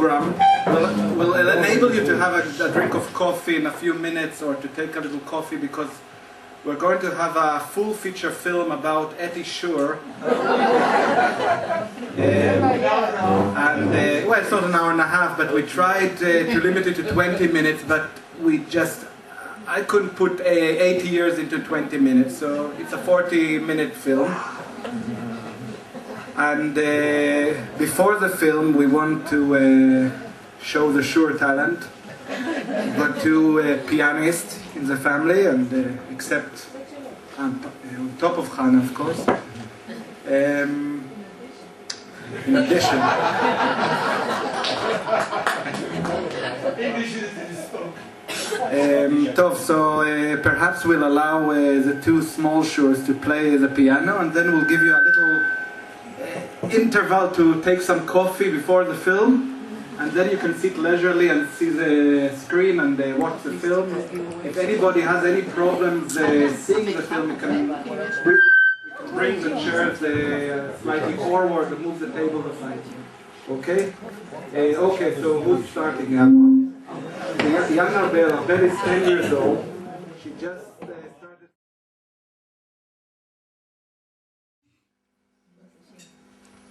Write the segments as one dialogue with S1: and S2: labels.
S1: program will enable you to have a drink of coffee in a few minutes, or to take a little coffee, because we're going to have a full feature film about Ettie Shur. Well, it's not an hour and a half, but we tried to limit it to 20 minutes, but I couldn't put 80 years into 20 minutes, so it's a 40-minute film. And before the film, we want to show the Shur talent. We've got two pianists in the family, and except on top of Hannah, of course. In addition, so perhaps we'll allow the two small Shurs to play the piano, and then we'll give you a little interval to take some coffee before the film. And then you can sit leisurely and see the screen and watch the film. If anybody has any problems seeing the film, you can bring the chairs slightly forward and move the table aside. Okay? Okay, so who's starting now? The younger Belle is 10 years old. She just started...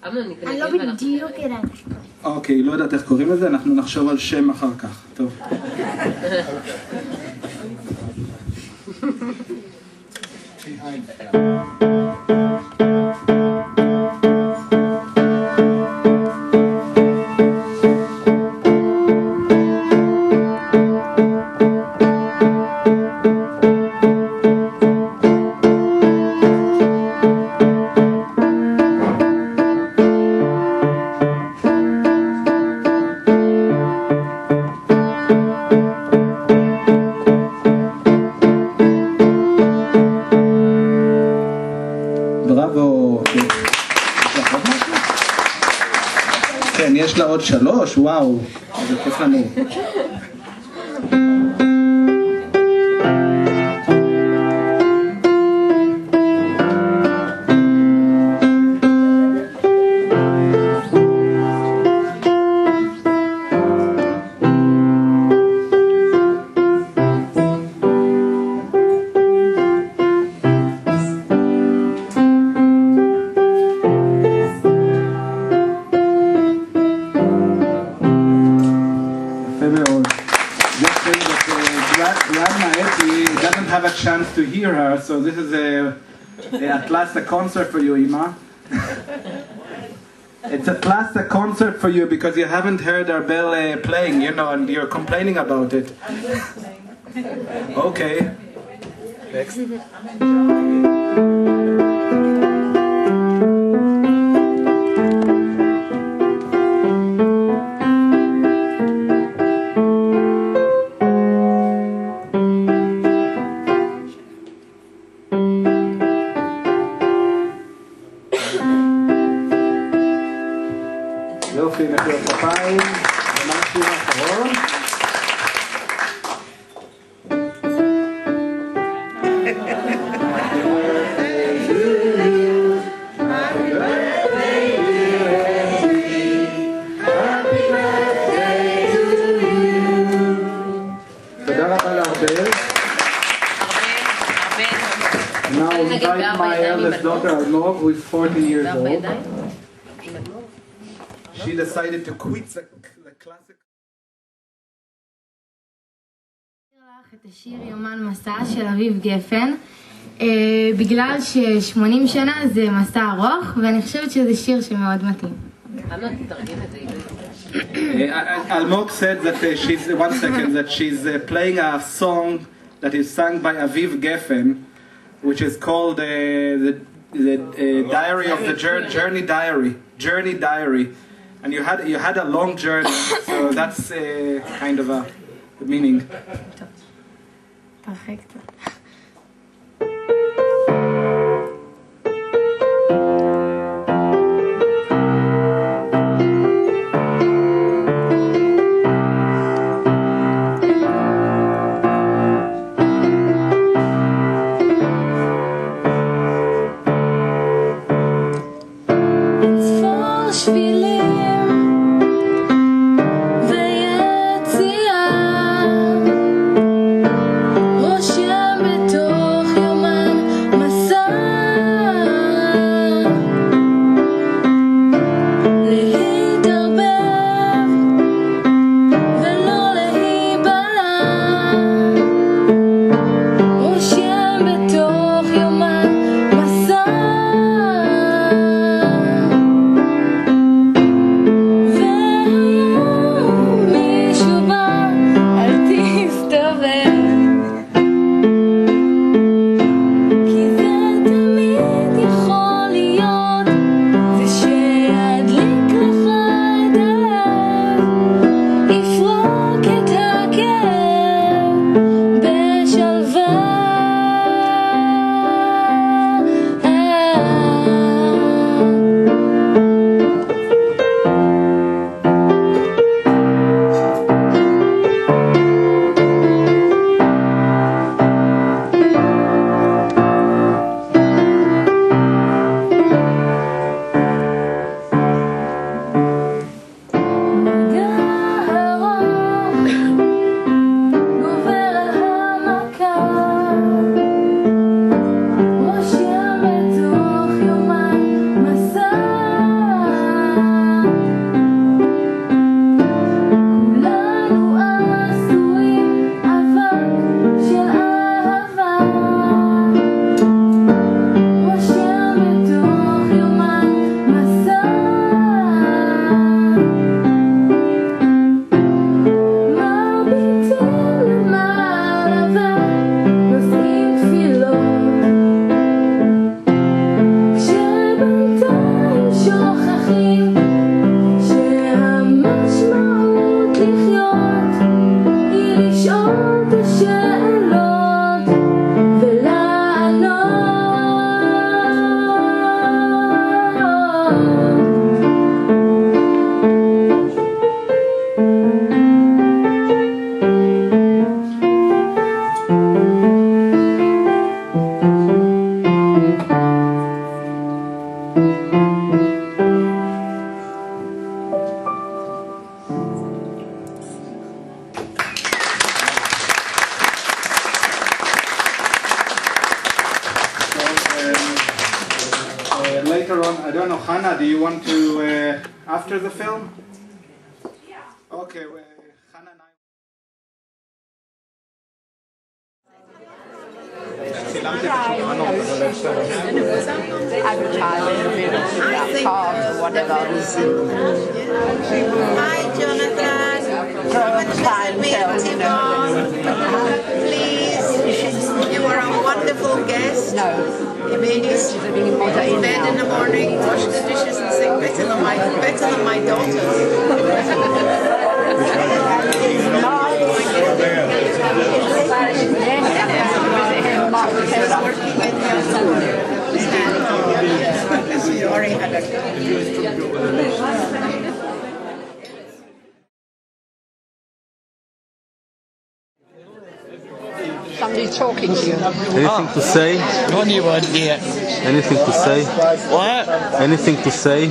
S2: אני לא בדיוק יודעת.
S1: אוקיי, לא יודעת איך קוראים לזה, אנחנו נחשוב על שם אחר כך. טוב. כן, יש לה עוד 3, וואו, זה כיף לנו. Have a chance to hear her, so this is at last a concert for you, Ima. It's at last a concert for you because you haven't heard our bell playing, you know, and you're complaining about it. Okay. Next. יופי, מחיאות כפיים, ומשהו אחרון. תודה רבה לארבל. Now I invite my eldest daughter, Almog, who is 40 years old. She decided to quit the classic.
S3: את השיר יומן מסע של אביב גפן, בגלל ש80 שנה זה מסע ארוך, ואני חושבת שזה שיר שמאוד מתאים.
S1: Almog said that she's playing a song that is sung by Aviv Geffen, which is called the Diary of the Journey Diary. And you had a long journey, so that's kind of the meaning.
S3: Perfect.
S1: Later on, I don't know, Hannah, do you want to, after the film? Yeah. Okay, Hannah and I...
S2: Hi, Jonathan. Come and visit me at Timon. Please. You were a wonderful guest. You made us bed in the morning, wash the dishes and sing better than my daughters. We already had a...
S4: Somebody's talking to you.
S5: Anything to say?
S6: Anyone here?
S5: Anything to say?
S6: What?
S5: Anything to say?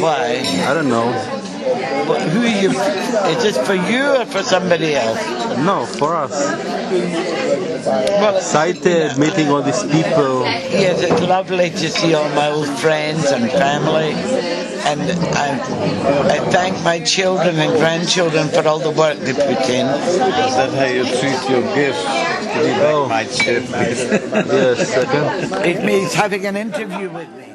S6: Why?
S5: I don't know.
S6: Who are you? Is this for you or for somebody else?
S5: No, for us.
S6: Well,
S5: Excited meeting all these people.
S6: yes, it's lovely to see all my old friends and family. And I thank my children and grandchildren for all the work they put in.
S7: Is that how you treat your gift?
S5: Oh.
S7: My chip.
S5: Yes, second.
S6: It means having an interview with me.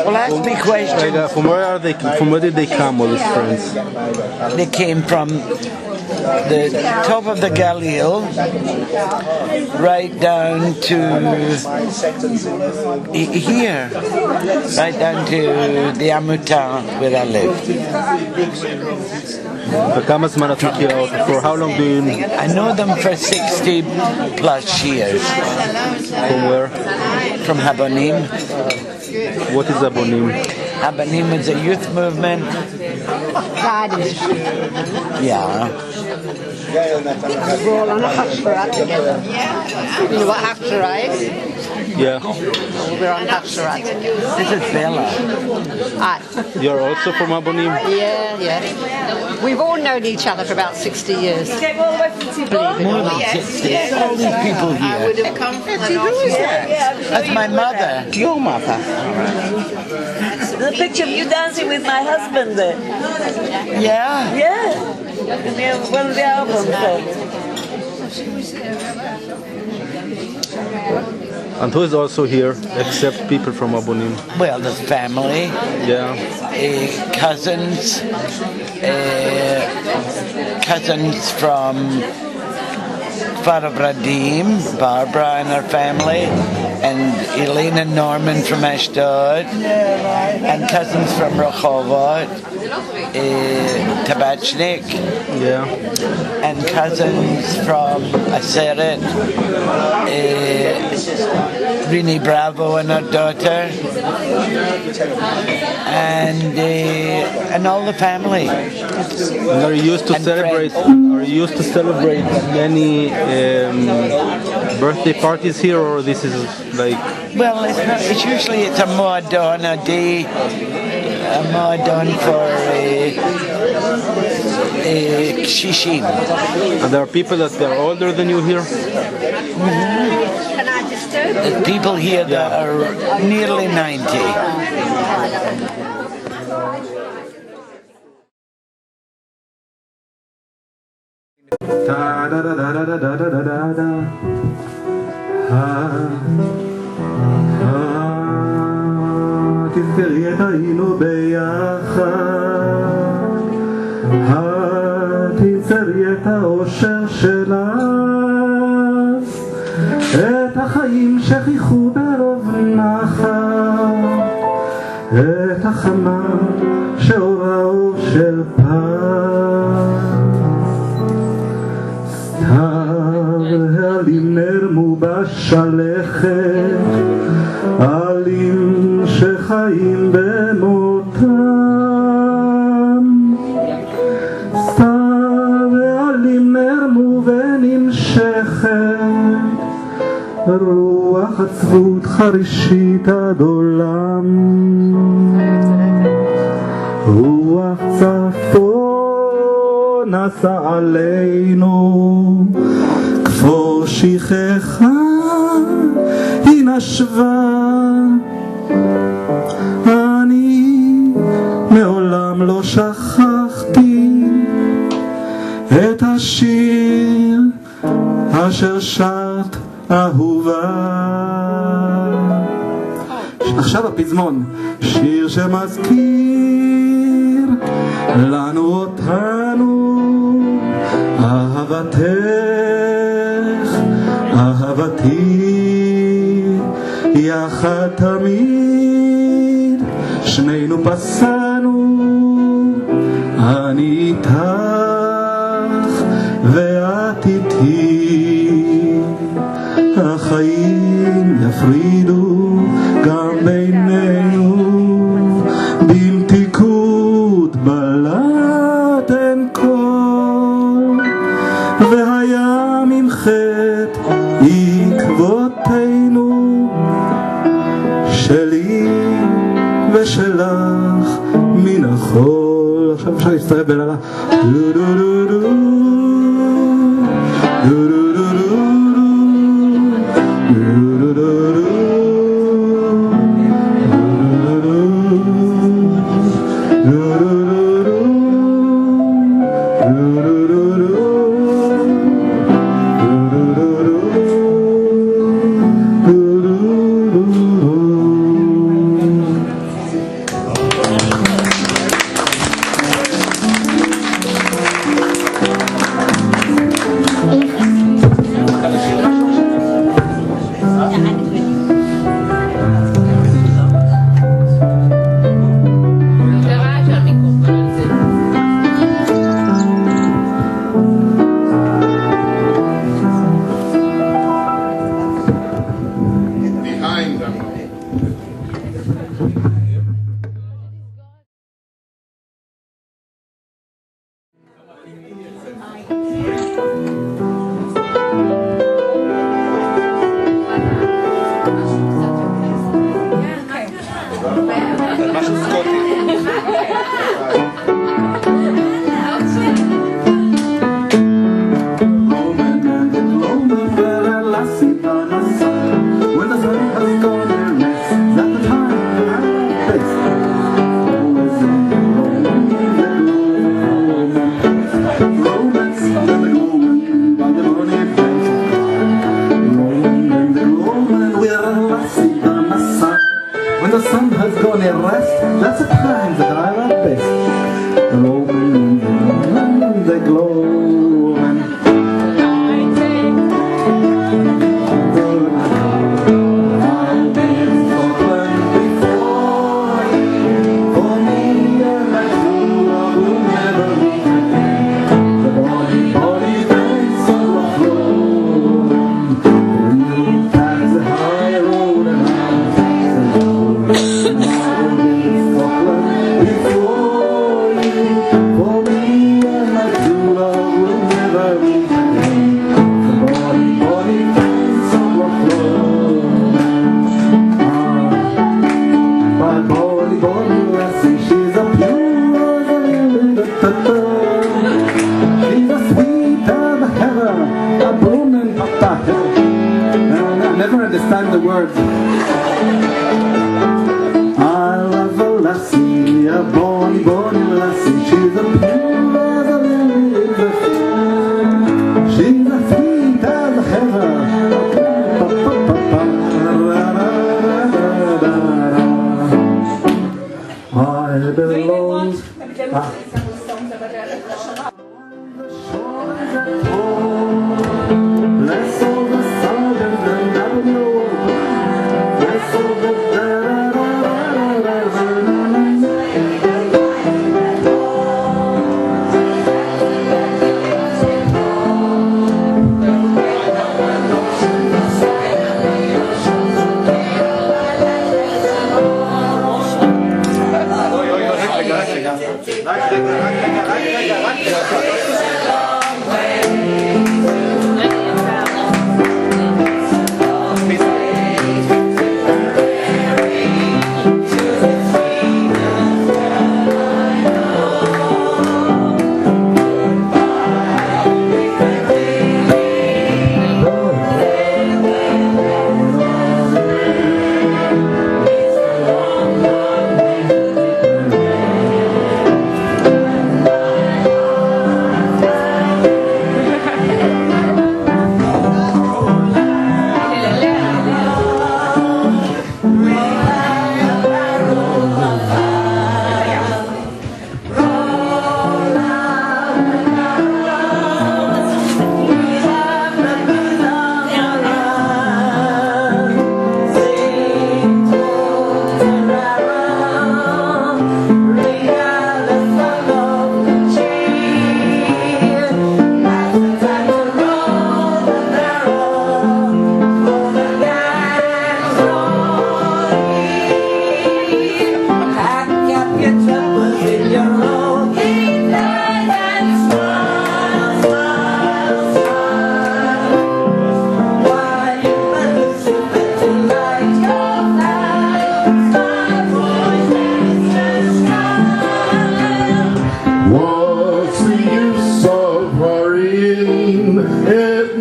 S6: Well, ask me questions.
S5: From where are they? From where did they come, all these friends?
S6: They came from the top of the Galil right down to here, right down to the Amutah where I live.
S5: וכמה זמן את מכירה אותם? For how long do you...
S6: I know them for 60 plus years.
S5: From where?
S6: From Habonim.
S5: What is Abonim?
S6: Habonim is a youth movement. Yeah.
S4: We're all on a Haftarah together. You know what Haftarah is?
S5: Yeah.
S4: We're on Haftarah.
S6: This is Bella.
S4: Ah,
S5: You're also from Abonim?
S4: yeah. We've all known each other for about 60 years.
S6: More than 60. All these people here.
S2: I would have come from the north.
S6: That's my mother.
S5: Your mother.
S8: The picture of you dancing with my husband there.
S6: Yeah.
S8: Yeah. In one of the albums.
S5: And who is also here, except people from Abonim?
S6: Well, there's family.
S5: Yeah.
S6: Cousins from Farabradim, Barbara and her family, and Elaine and Norman from Ashdod, and cousins from Rehovot, Tabachnik,
S5: Yeah.
S6: and cousins from Aseret, Rini Bravo and her daughter, and all the family.
S5: And are you used to
S6: And
S5: celebrate?
S6: friends.
S5: Are you used to celebrate many birthday parties here, or this is like?
S6: Well, it's usually a Moadon, a day, a Moadon for Shishim.
S5: And there are people that are older than you here.
S6: There's people here that are nearly 90.
S1: Da da da da da da da da da da. תזכרי את היינו ביחד, תמצרי את האושר שלך, את החיים שכיחו ברוב נחת, את החמה שאורה אור של פז. העלים נרמו בשלכת, עלים שחיים במותם, סתיו העלים נרמו ונמשכו
S9: נושכת רוח עצבות חרישית עד עולם, רוח צפון נסע עלינו, כפור שכחה היא נשבה. אני מעולם לא שכחתי את השיר אשר שרת אהובה.
S1: עכשיו הפזמון.
S9: שיר שמזכיר לנו אותנו, אהבתך, אהבתי, יחד תמיד שנינו פסענו, אני איתך ואת איתי, החיים יפרידו גם בינינו, במתיקות בלט אין קול, והים עם חטא עקבותינו, שלי ושלך מן החול. עכשיו אפשר להצטרף בלילה. דו דו דו דו דו דו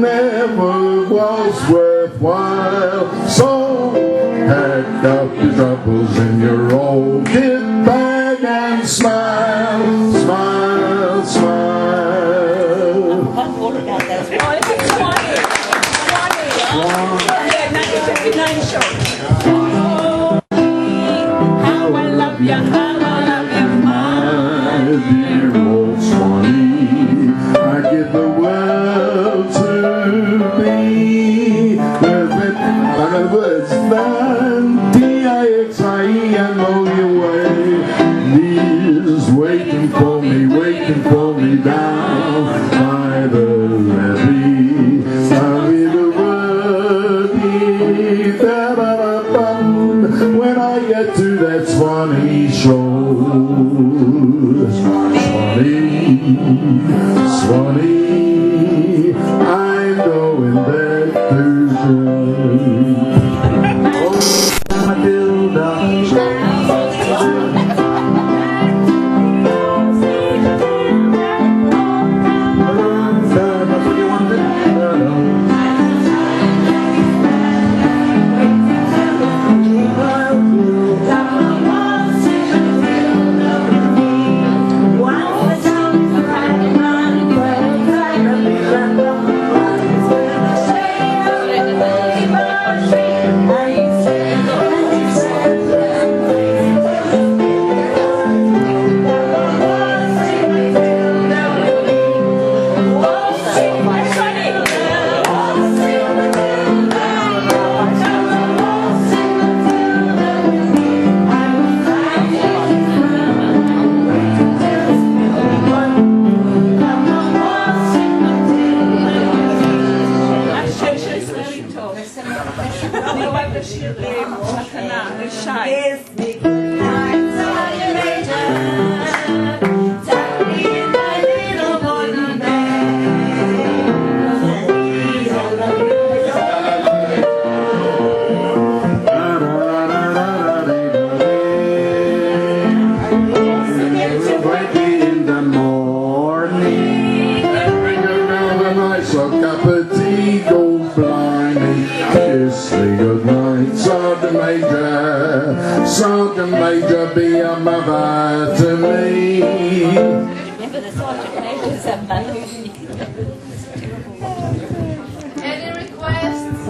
S10: never was worthwhile. So pack up your troubles in your old kit bag and smile, smile, smile.
S8: How I love you, how I love you,
S10: my dear old Swanee. I give the world to thee. With words than D-I-X-I-E, I know your way. He's waiting for me down by the levee. I'll be the worthy da-da-da-bum when I get to that Swanee shore. Swanee, I'm going back to shore. Oh, Matilda. Sergeant Major, be a mother to me.
S8: Remember the Sergeant Major's a mother.
S3: Any requests?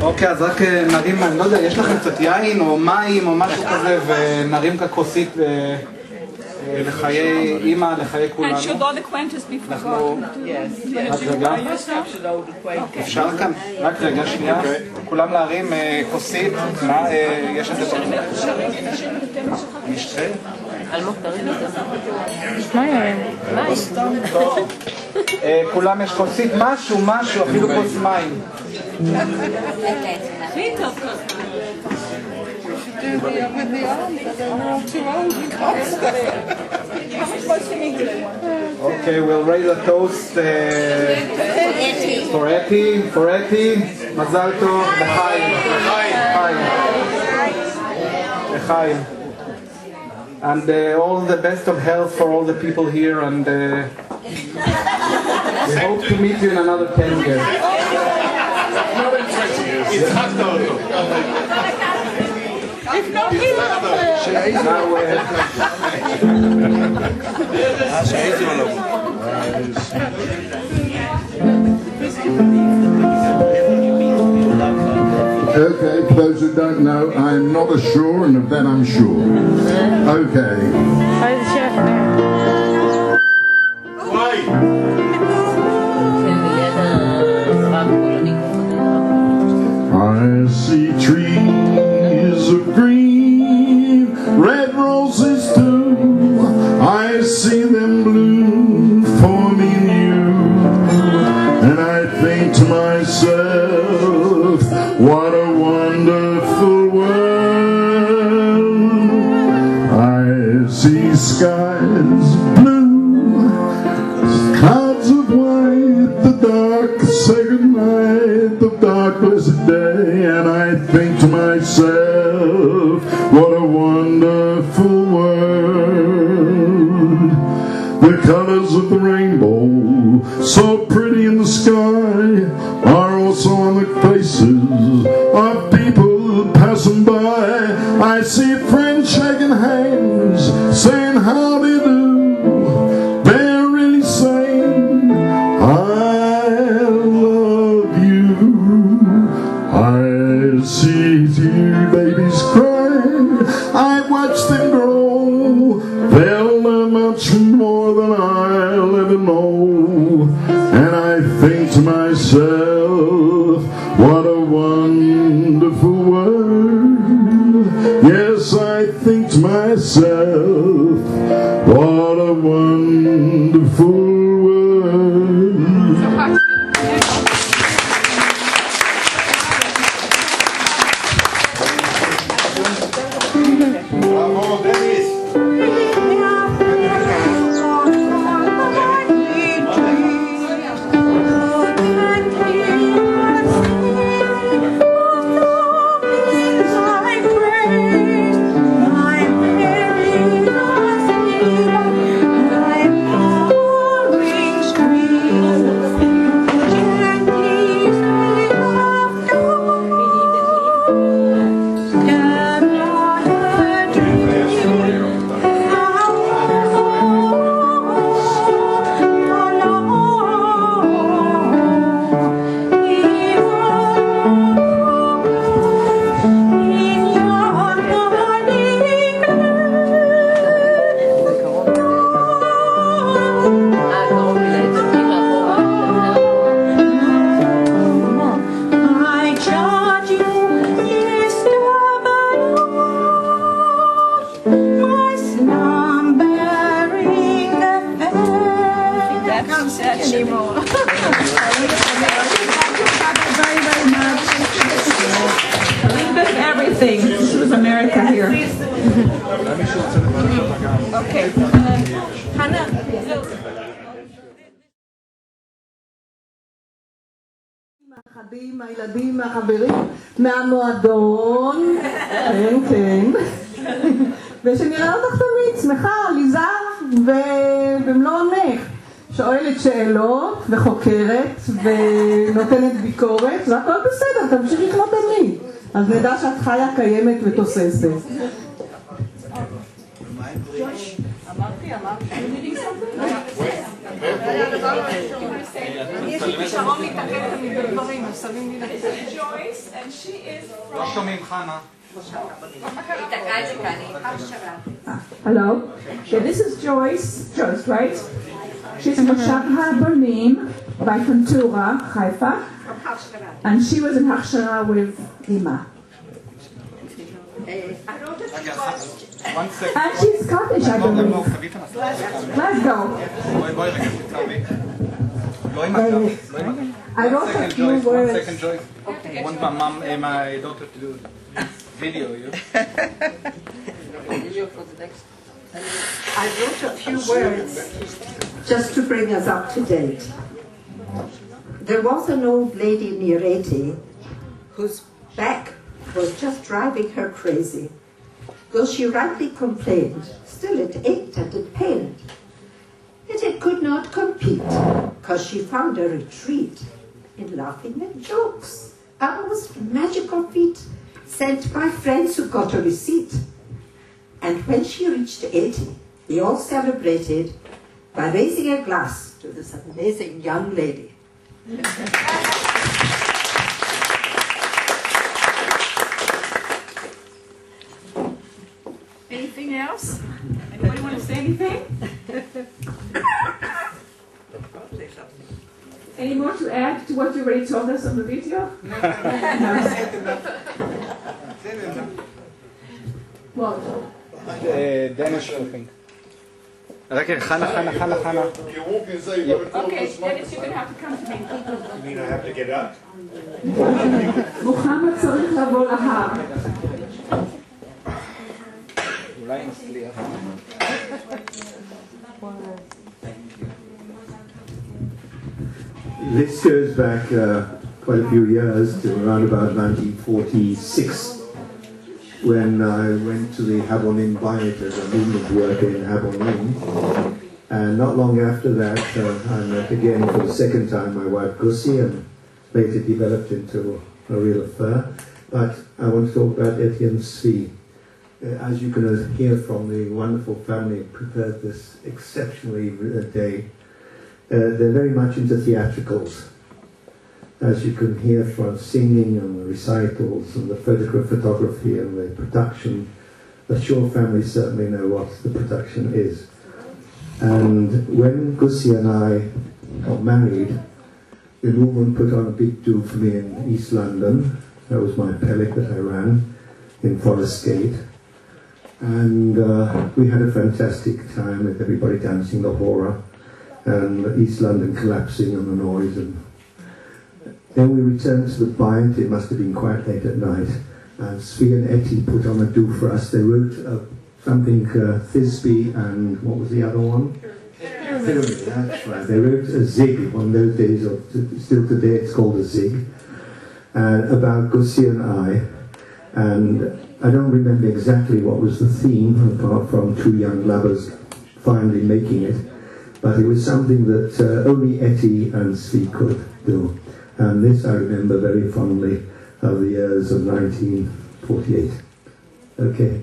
S1: אוקיי, אז רק נרים, אני לא יודע, יש לכם קצת יין או מים או משהו כזה, ונרים ככוסית לחיי אימא, לחיי כולנו. אנחנו... רק רגע. אפשר כאן? רק רגע, שנייה. כולם להרים כוסית. מה, יש את זה פה? משתה?
S3: מה ירים?
S1: כולם יש כוסית, משהו, אפילו כוס מים.
S2: do with the arms, they're all too old, we can't stay.
S1: Okay, we'll raise a toast for Ettie. Mazal tov, L'chaim. And all the best of health for all the people here, and we hope to meet you in another 10 years.
S10: More than 20 years. It's hot now.
S2: If not here,
S10: Okay, for those who don't know, I'm not a Shur, and of that I'm sure. Okay. I see trees of green, red roses too. I see them bloom for me and you. And I think to myself, what a wonderful world. I see skies blue, clouds of white, the dark sacred night, the dark blessed day. And I think to myself, what a wonderful world. The colors of the rainbow, so pretty in the sky, are also on the faces of people passing by. I see friends shaking hands, saying how do you do. They're really saying, I love you. I see two babies cry, I watch them grow. They'll learn much more than I'll ever know. And I think to myself, what a wonderful world. Yes, I think to myself, what a wonderful world.
S7: Bravo, Dennis.
S8: Everything. This was America here. Okay. Hannah.
S11: מהילדים, מהחברים, מהמועדון, כן, כן, ושנראה אותך תמיד שמחה, עליזה ובמלוא עונך, שואלת שאלות וחוקרת ונותנת ביקורת, והכל בסדר, תמשיכי כמו תמיד, אז נדע שאת חיה, קיימת ותוססת. אמרתי. יש לי פשרון להתעקד תמיד בדברים, אז שמים לי לתת. ג'ויס, and she is from...
S1: לא שומעים חנה.
S12: Hello. Yeah, this is Joyce, right? She's from Shabha Berlin by Ventura, Haifa. And she was in Hachshara with Ima.
S1: One second.
S12: And she's Scottish, I believe. Let's go.
S1: I
S12: wrote a few words.
S1: One second, Joyce. I want my daughter to do it. Video you.
S13: Video for the next. I wrote a few words just to bring us up to date. There was an old lady near Ettie whose back was just driving her crazy. Though she rightly complained, still it ached and it pained. Yet it could not compete, cause she found a retreat in laughing at jokes, almost magical feat, sent by friends who got a receipt. And when she reached 80, we all celebrated by raising a glass to this amazing young lady.
S12: Anything else? Anybody want to say anything? Any more to add to what you already told us on the video? No. Well,
S1: Dennis, I think. Okay, Hannah.
S10: You walk and say you've got to call
S12: okay,
S10: this one.
S12: Dennis, you're going to have to come to me.
S10: You mean I have to get up?
S12: מוחמד צריך לבוא להר.
S1: אולי נצליח.
S9: This goes back quite a few years to around about 1946, when I went to the Habonim Bayit as a movement worker in Habonim. And not long after that, I met again for the second time my wife Gussie, and later developed into a real affair. But I want to talk about Ettie and Svi. As you can hear from the wonderful family prepared this exceptionally day, they're very much into theatricals. As you can hear from singing and the recitals and the photography and the production, the Shur family certainly know what the production is. And when Gussie and I got married, the movement put on a big do for me in East London. That was my pellet that I ran in Forest Gate. And we had a fantastic time with everybody dancing the hora and East London collapsing and the noise. And then we returned to the Bayit. It must have been quite late at night. And Svi and Ettie put on a do for us. They wrote something, Thisbe, and what was the other one? Pyramid. That's right. They wrote a zig on those days, or still today it's called a zig, about Gussie and I. And I don't remember exactly what was the theme, apart from two young lovers finally making it. But it was something that only Ettie and Svi could do. And this I remember very fondly of the years of 1948. Okay.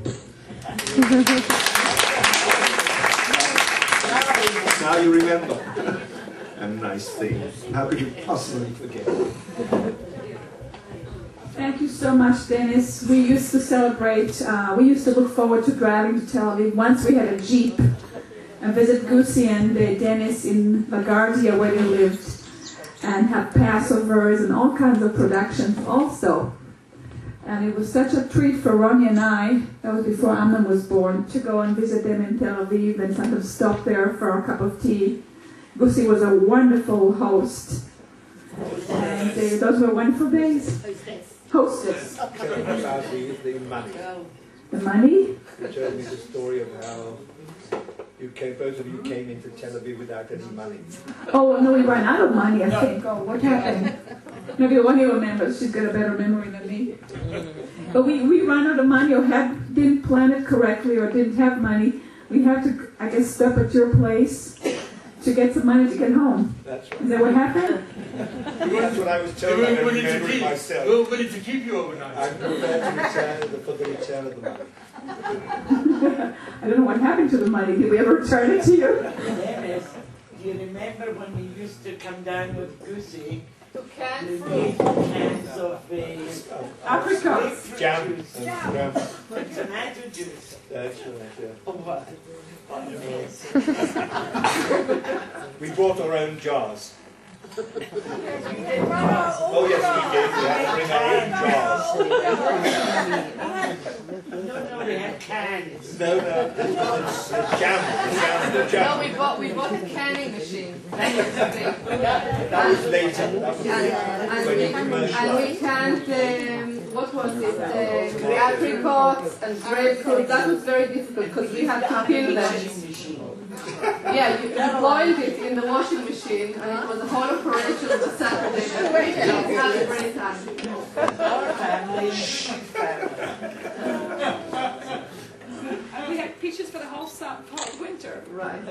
S10: Now you remember. A nice thing. How could you possibly forget?
S12: Thank you so much, Dennis. We used to celebrate, we used to look forward to driving to Tel Aviv. Once we had a Jeep and visit Gussie and Dennis in LaGuardia where they lived, and have Passovers and all kinds of productions also. And it was such a treat for Ronnie and I, that was before Amnon was born, to go and visit them in Tel Aviv and sometimes stop there for a cup of tea. Gussie was a wonderful host. And those were wonderful days. Hostess.
S9: About the money.
S12: The money?
S9: You told me the story of how both of you came into Tel Aviv without any money.
S12: Oh, no, we ran out of money, I think. Oh, what happened? Maybe one of you remembers. She's got a better memory than me. But we ran out of money, or didn't plan it correctly, or didn't have money. We had to, I guess, stop at your place to get some money to get home.
S9: That's right.
S12: Is that what happened?
S9: That's what I was told. I don't remember it myself.
S14: We were willing to keep you overnight.
S9: I'm prepared to return for the return of the money.
S12: I don't know what happened to the money. Did we ever return it to you?
S8: Dennis, do you remember when we used to come down with Gussie?
S3: Cans
S8: of
S12: apricots.
S9: Jam.
S8: Tomato juice.
S9: That's right, yeah.
S8: Oh, what?
S9: We brought our own jars.
S7: Oh yes, we did. We had to bring our own jars.
S6: No, we had cans.
S7: No, it's jam. The jam.
S3: No, we bought a canning machine.
S7: That was later.
S3: And we canned, what was it? Apricots and grapefruit. That was very difficult because we had to peel them. Yeah, you boiled it in the washing machine, and it was a whole operation on a Saturday. But we had a great time.
S11: We had peaches for the whole winter.
S3: Right.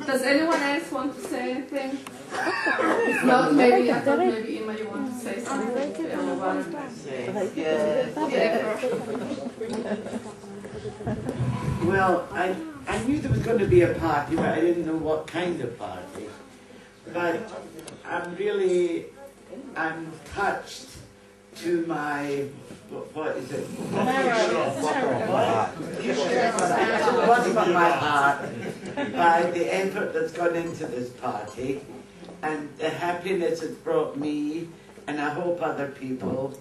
S3: Does anyone else want to say anything? If not, maybe I thought maybe Emma, you want to say something to everyone.
S6: Well, I knew there was going to be a party, but I didn't know what kind of party. But I'm touched to my, what is it? Bottom of my heart by the effort that's gone into this party and the happiness it's brought me and I hope other people.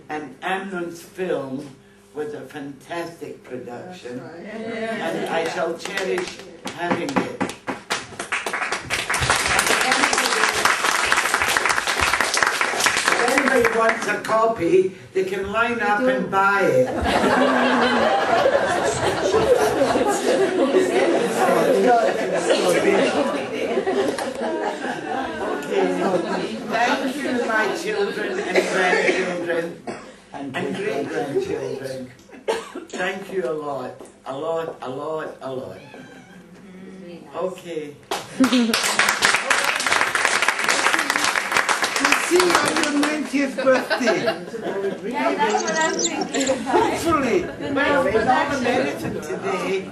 S6: And Amnon's film was a fantastic production, and I shall cherish having it. If anybody wants a copy, they can line up and buy it. Thank you, my children and grandchildren and great-grandchildren. Thank you a lot. A lot, a lot, a lot. Okay.
S14: See you on your 90th birthday.
S11: Yeah, that's what I'm thinking.
S6: Hopefully. Well, with all the medicine today,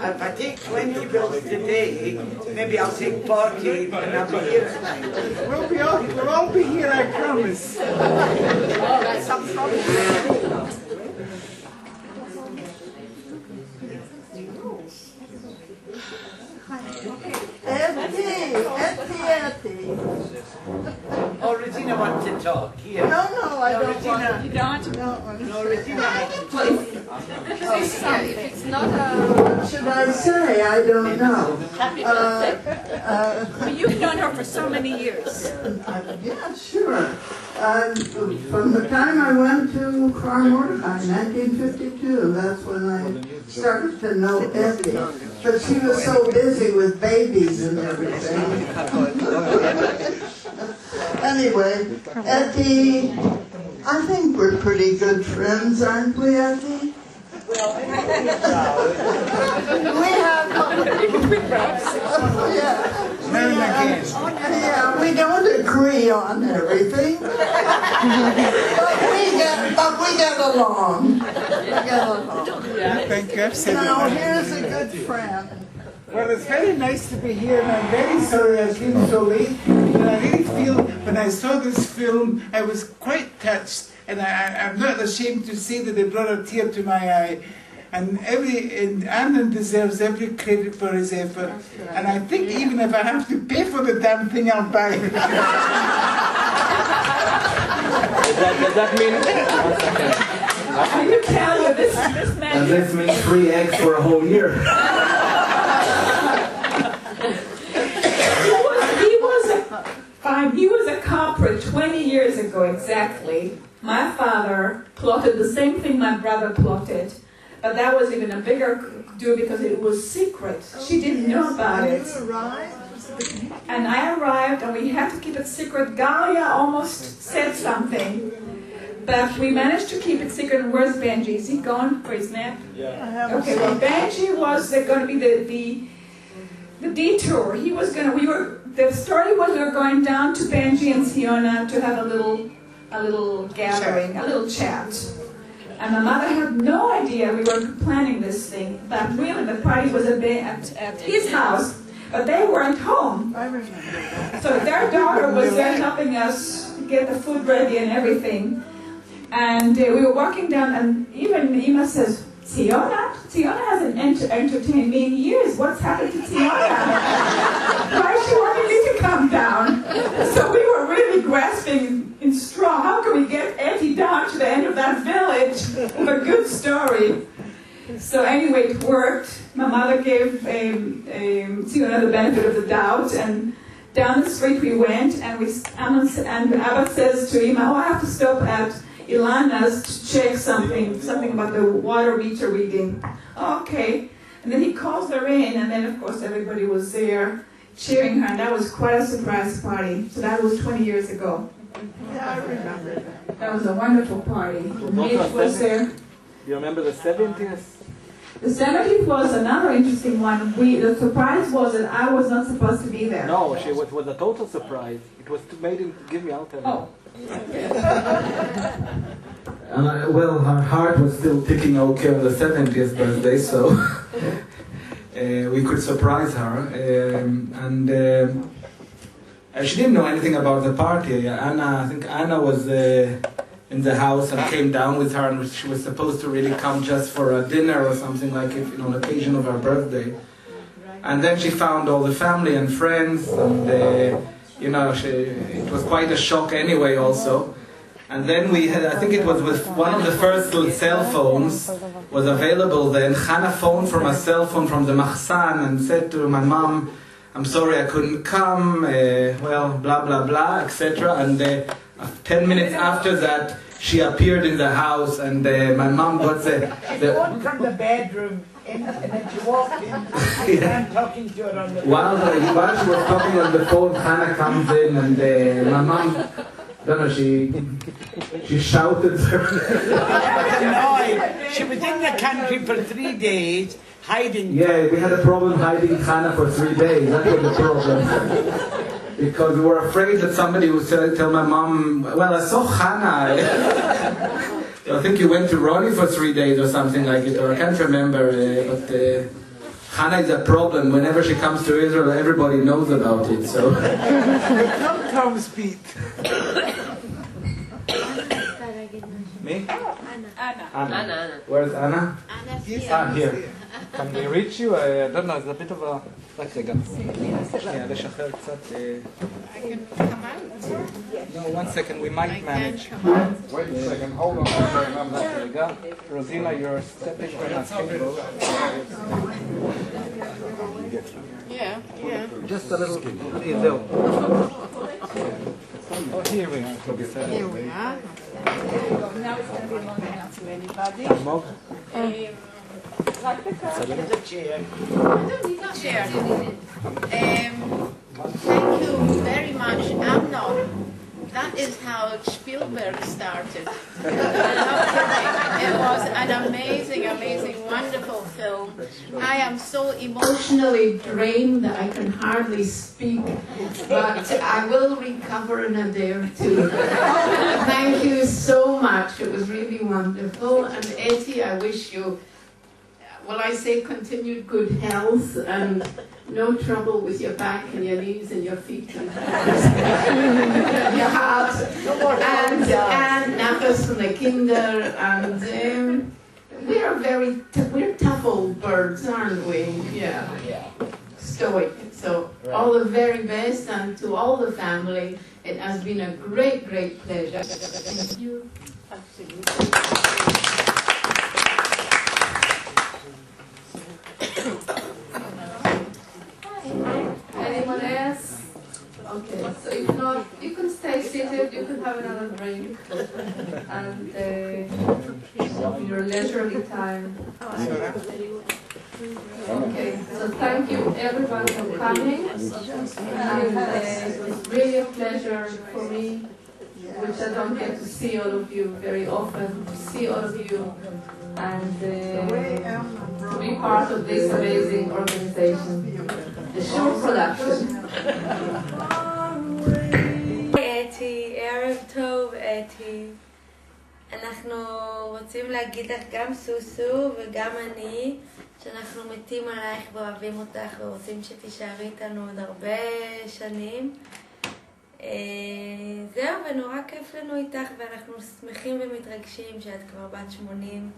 S6: if I take 20 pills today, maybe I'll take 40 and I'll be here tonight.
S14: We'll all be here, I promise.
S6: That's some problem.
S13: Ettie.
S6: Oh, Regina wants to talk. Here.
S13: No, I don't
S6: Regina.
S13: want to.
S11: You don't?
S6: No, Regina has to talk.
S3: If it's not a...
S13: What should I say? I don't know.
S11: Happy birthday. But you've known her for so many years.
S13: Yeah, sure. From the time I went to Farm Mordecai in 1952, that's when I started to know Ettie. But she was so busy with babies and everything. Anyway, Ettie, I think we're pretty good friends, aren't we, Ettie?
S6: Well,
S13: we don't agree on everything, but we get along.
S14: Thank you.
S13: Now, here's a good friend.
S14: Well, it's very nice to be here, and I'm very sorry I came so late. And I really feel, when I saw this film, I was quite touched, and I'm not ashamed to say that it brought a tear to my eye. And Annan deserves every credit for his effort. And I think even if I have to pay for the damn thing, I'll buy it.
S5: Does that mean? 1 second.
S11: Can you tell you this man?
S1: And this means 3 eggs for a whole year.
S12: He was a culprit 20 years ago exactly. My father plotted the same thing my brother plotted. But that was even a bigger do because it was secret. She didn't know about it. And I arrived and we had to keep it secret. Galia almost said something. But we managed to keep it secret. Where's Benji? Is he gone for his nap?
S6: Yeah.
S12: Okay, well Benji was going to be the detour. He was going to, the story was we were going down to Benji and Siona to have a little gathering, a little chat. And my mother had no idea we were planning this thing. But really, the party was at his house, but they weren't home. I remember. So their daughter was there helping us get the food ready and everything. And we were walking down, and even Ima says, Tiona hasn't entertained me in years. What's happened to Tiona? Why is she wanting me to come down? good story. So anyway, it worked. My mother gave Tzionah the benefit of the doubt, and down the street we went, and Abba says to him, "Oh, I have to stop at Ilana's to check something about the water meter reading." Oh, okay. And then he calls her in, and then of course everybody was there cheering her, and that was quite a surprise party. So that was 20 years ago.
S14: Yeah, I remember that.
S12: That was a wonderful party. Mitch was there.
S5: Do you remember the 70th?
S12: The 70th was another interesting one. The surprise was that I was not supposed to be there.
S5: No, it was a total surprise. It was made him give me out.
S12: Oh.
S1: Well, her heart was still ticking okay on the 70th birthday, so we could surprise her. She didn't know anything about the party. I think Anna was in the house and came down with her, and she was supposed to really come just for a dinner or something like it, on occasion of her birthday. And then she found all the family and friends, and it was quite a shock anyway also. And then we had, I think it was with one of the first cell phones was available then. Hannah phoned from a cell phone from the Machsan and said to my mom, "I'm sorry I couldn't come, well, blah, blah, blah, etc." And 10 minutes after that, she appeared in the house, and my mom got
S14: She phoned from the bedroom, and then she walked in, and I'm talking to her on the phone.
S1: While she was talking on the phone, Hannah comes in, and my mom, I don't know, she shouted.
S6: She was annoyed. She was in the country for 3 days, hiding.
S1: Yeah, we had a problem hiding Hannah for 3 days. That was the problem. Because we were afraid that somebody would tell my mom, "Well, I saw Hannah. I think you went to Ronnie for 3 days or something like it, or I can't remember." But Hannah is a problem. Whenever she comes to Israel, everybody knows about it. So.
S14: Come speak.
S1: Me?
S11: Anna.
S1: Where's Anna? Here.
S5: Can we reach you? I don't know, it's a bit of a... רק רגע. שנייה, לשחרר קצת...
S2: I can come out.
S5: No, 1 second, we might manage.
S10: Wait a second, hold on.
S5: רגע. Rosina, you're stepping on a table.
S2: Yeah.
S5: Just a little... זהו. Oh, here we are.
S2: Here we are.
S3: Now it's going to be long enough to anybody.
S2: Like the chair. I don't need a chair. Thank you very much, Amnon. That is how Spielberg started. It was an amazing, wonderful film. I am so emotionally drained that I can hardly speak, but I will recover in a day or two. Thank you so much. It was really wonderful. And Ettie, I wish you, well, I say continued good health and no trouble with your back and your knees and your feet and your heart. And nachas from the kinder. And we're tough old birds, aren't we? Yeah. Stoic. So all the very best, and to all the family, it has been a great pleasure. Thank you.
S3: Anyone else? Okay, so if not, you can stay seated, you can have another drink, and in your leisurely time. Okay, so thank you everyone for coming, and it's really a pleasure for me, which I don't get to see all of you very often, to see all of you, and to be part of this amazing organization. The Shur production.
S15: אתי, ערב טוב אתי. אנחנו רוצים להגיד לך גם סוסו וגם אני שאנחנו מתים עלייך ואוהבים אותך ורוצים שתישארי איתנו עוד הרבה שנים. זהו, ונורא כיף לנו איתך ואנחנו שמחים ומתרגשים שאת כבר בת 80.